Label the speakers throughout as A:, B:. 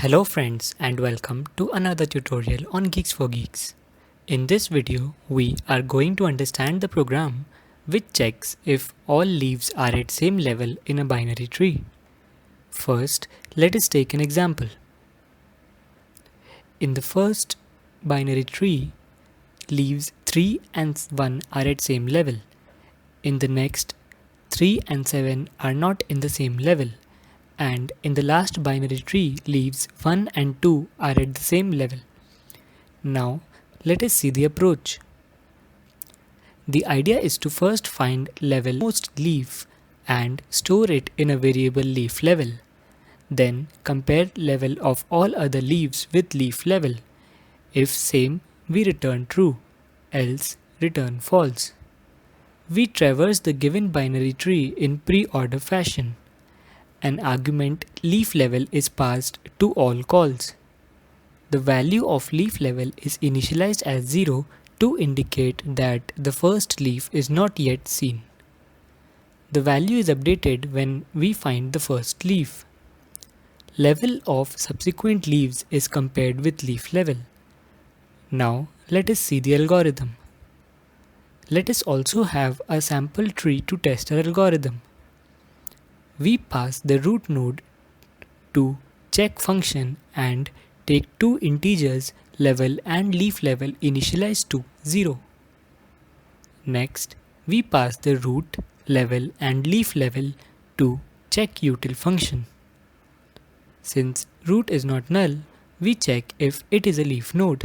A: Hello friends and welcome to another tutorial on Geeks for Geeks. In this video, we are going to understand the program which checks if all leaves are at same level in a binary tree. First, let us take an example. In the first binary tree, leaves 3 and 1 are at same level. In the next, 3 and 7 are not in the same level. And in the last binary tree, leaves 1 and 2 are at the same level. Now, let us see the approach. The idea is to first find level most leaf and store it in a variable leaf level. Then compare level of all other leaves with leaf level. If same, we return true, else return false. We traverse the given binary tree in pre-order fashion. An argument leaf level is passed to all calls. The value of leaf level is initialized as 0 to indicate that the first leaf is not yet seen. The value is updated when we find the first leaf. Level of subsequent leaves is compared with leaf level. Now let us see the algorithm. Let us also have a sample tree to test our algorithm. We pass the root node to check function and take two integers level and leaf level initialized to 0. Next, we pass the root, level and leaf level to check util function. Since root is not null, we check if it is a leaf node.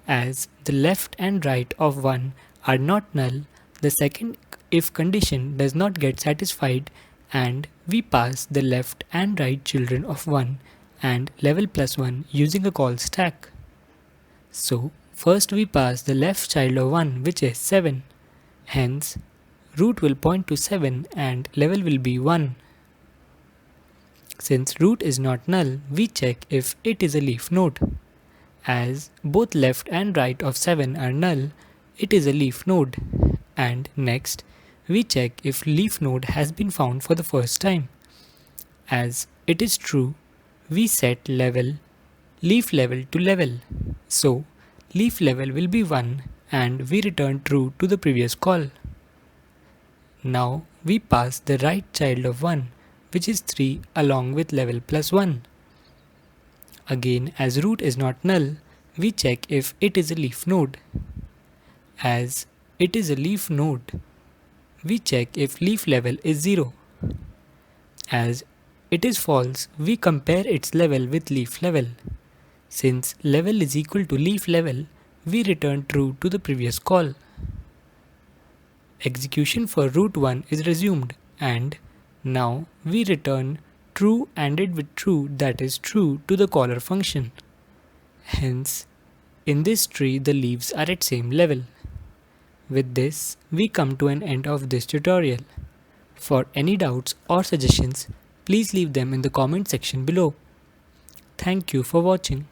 A: As the left and right of 1 are not null, the second if condition does not get satisfied and we pass the left and right children of 1 and level plus 1 using a call stack. So first we pass the left child of 1 which is 7. Hence root will point to 7 and level will be 1. Since root is not null, we check if it is a leaf node. As both left and right of 7 are null, it is a leaf node. And next, we check if leaf node has been found for the first time. As it is true, we set leaf level to level. So leaf level will be 1 and we return true to the previous call. Now we pass the right child of 1 which is 3 along with level plus 1. Again, as root is not null, we check if it is a leaf node. As it is a leaf node, we check if leaf level is 0. As it is false, we compare its level with leaf level. Since level is equal to leaf level, we return true to the previous call. Execution for root 1 is resumed and now we return true ANDed with true, that is true to the caller function. Hence, in this tree the leaves are at same level. With this, we come to an end of this tutorial. For any doubts or suggestions, please leave them in the comment section below. Thank you for watching.